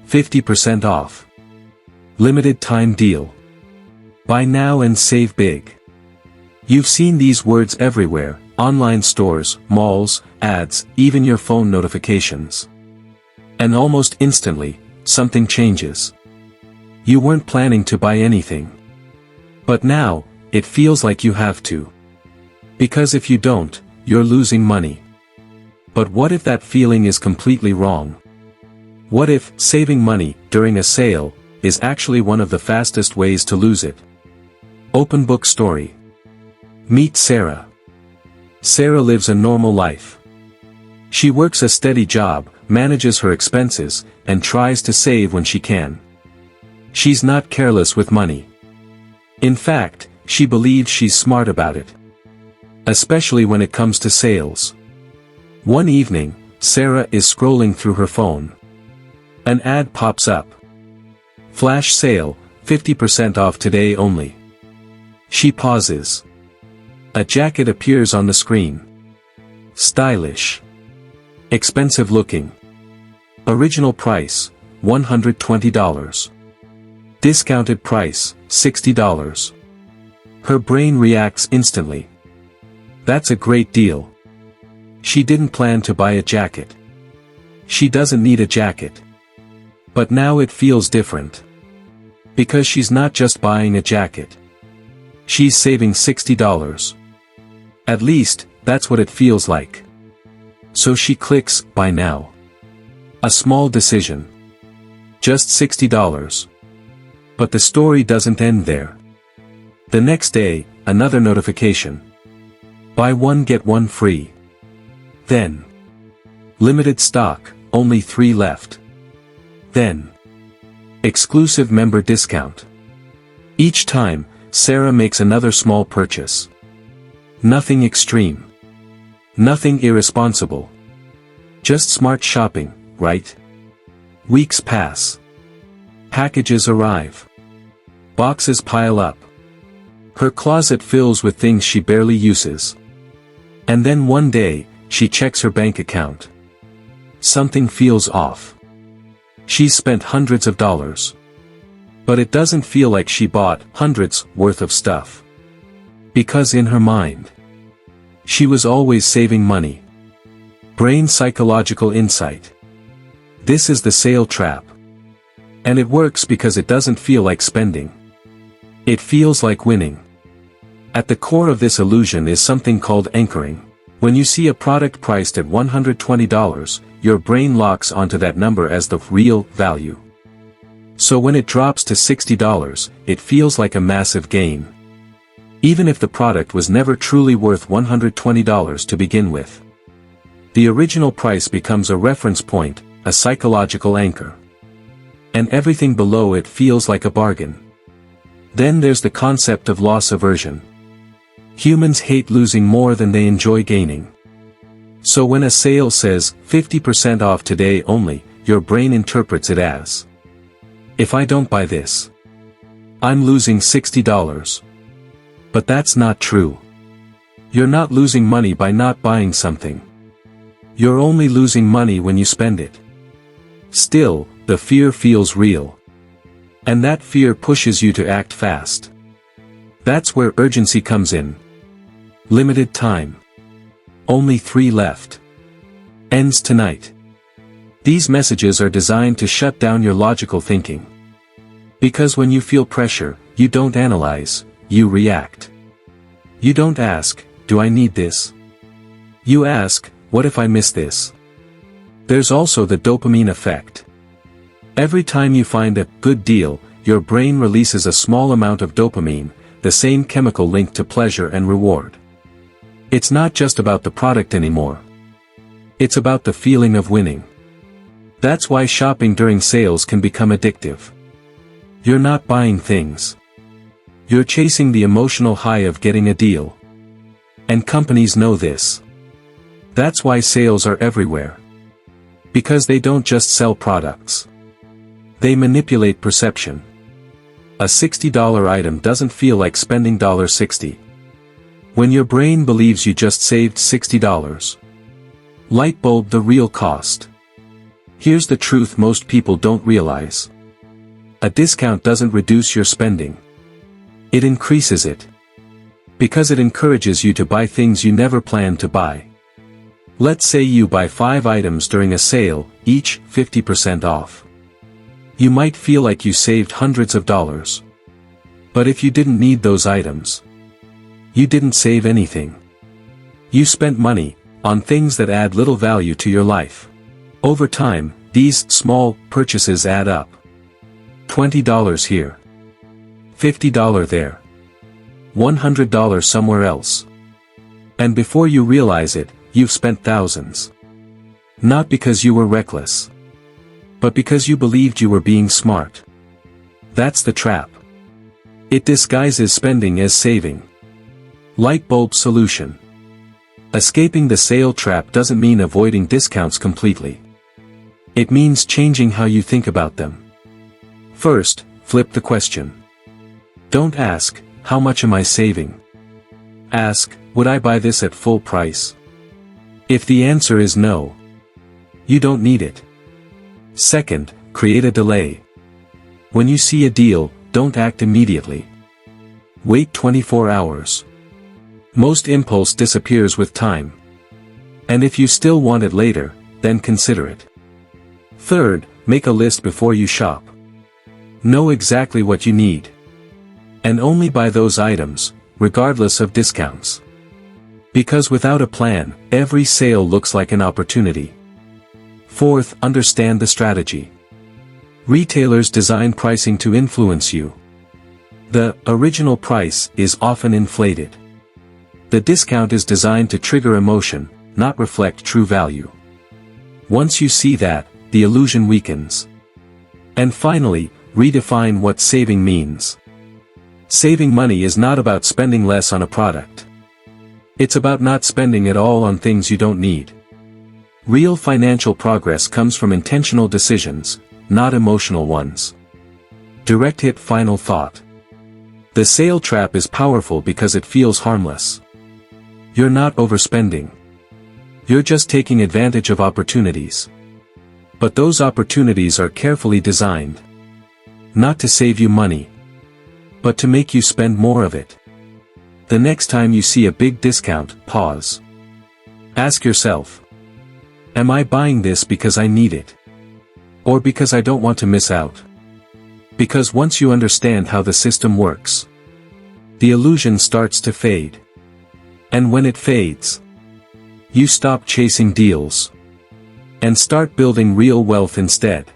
50% off. Limited time deal. Buy now and save big. You've seen these words everywhere: online stores, malls, ads, even your phone notifications. And almost instantly, something changes. You weren't planning to buy anything. But now, it feels like you have to. Because if you don't, you're losing money. But what if that feeling is completely wrong? What if saving money during a sale is actually one of the fastest ways to lose it? Open book story. Meet Sarah. Sarah lives a normal life. She works a steady job, manages her expenses, and tries to save when she can. She's not careless with money. In fact, she believes she's smart about it. Especially when it comes to sales. One evening, Sarah is scrolling through her phone. An ad pops up. Flash sale, 50% off today only. She pauses. A jacket appears on the screen. Stylish. Expensive looking. Original price, $120. Discounted price, $60. Her brain reacts instantly. That's a great deal. She didn't plan to buy a jacket. She doesn't need a jacket. But now it feels different. Because she's not just buying a jacket. She's saving $60. At least, that's what it feels like. So she clicks, buy now. A small decision. Just $60. But the story doesn't end there. The next day, another notification. Buy one get one free. Then. Limited stock, only 3 left. Then. Exclusive member discount. Each time, Sarah makes another small purchase. Nothing extreme. Nothing irresponsible. Just smart shopping, right? Weeks pass. Packages arrive. Boxes pile up. Her closet fills with things she barely uses. And then one day, she checks her bank account. Something feels off. She's spent hundreds of dollars. But it doesn't feel like she bought hundreds worth of stuff. Because in her mind, she was always saving money. Brain psychological insight. This is the sale trap. And it works because it doesn't feel like spending. It feels like winning. At the core of this illusion is something called anchoring. When you see a product priced at $120, your brain locks onto that number as the real value. So when it drops to $60, it feels like a massive gain. Even if the product was never truly worth $120 to begin with. The original price becomes a reference point, a psychological anchor. And everything below it feels like a bargain. Then there's the concept of loss aversion. Humans hate losing more than they enjoy gaining. So when a sale says, 50% off today only, your brain interprets it as, if I don't buy this, I'm losing $60. But that's not true. You're not losing money by not buying something. You're only losing money when you spend it. Still, the fear feels real. And that fear pushes you to act fast. That's where urgency comes in. Limited time. Only 3 left. Ends tonight. These messages are designed to shut down your logical thinking. Because when you feel pressure, you don't analyze, you react. You don't ask, do I need this? You ask, what if I miss this? There's also the dopamine effect. Every time you find a good deal, your brain releases a small amount of dopamine, the same chemical linked to pleasure and reward. It's not just about the product anymore. It's about the feeling of winning. That's why shopping during sales can become addictive. You're not buying things. You're chasing the emotional high of getting a deal. And companies know this. That's why sales are everywhere. Because they don't just sell products. They manipulate perception. A $60 item doesn't feel like spending $60. When your brain believes you just saved $60. Light bulb the real cost. Here's the truth most people don't realize. A discount doesn't reduce your spending. It increases it. Because it encourages you to buy things you never planned to buy. Let's say you buy 5 items during a sale, each 50% off. You might feel like you saved hundreds of dollars. But if you didn't need those items, you didn't save anything. You spent money on things that add little value to your life. Over time, these small purchases add up. $20 here. $50 there. $100 somewhere else. And before you realize it, you've spent thousands. Not because you were reckless, but because you believed you were being smart. That's the trap. It disguises spending as saving. Light bulb solution. Escaping the sale trap doesn't mean avoiding discounts completely. It means changing how you think about them. First, flip the question. Don't ask, how much am I saving? Ask, would I buy this at full price? If the answer is no, you don't need it. Second, create a delay. When you see a deal, don't act immediately. Wait 24 hours. Most impulse disappears with time. And if you still want it later, then consider it. Third, make a list before you shop. Know exactly what you need. And only buy those items, regardless of discounts. Because without a plan, every sale looks like an opportunity. Fourth, understand the strategy. Retailers design pricing to influence you. The original price is often inflated. The discount is designed to trigger emotion, not reflect true value. Once you see that, the illusion weakens. And finally, redefine what saving means. Saving money is not about spending less on a product. It's about not spending it all on things you don't need. Real financial progress comes from intentional decisions, not emotional ones. Direct hit final thought. The sale trap is powerful because it feels harmless. You're not overspending. You're just taking advantage of opportunities. But those opportunities are carefully designed. Not to save you money, but to make you spend more of it. The next time you see a big discount, pause. Ask yourself, am I buying this because I need it? Or because I don't want to miss out? Because once you understand how the system works, the illusion starts to fade. And when it fades, you stop chasing deals and start building real wealth instead.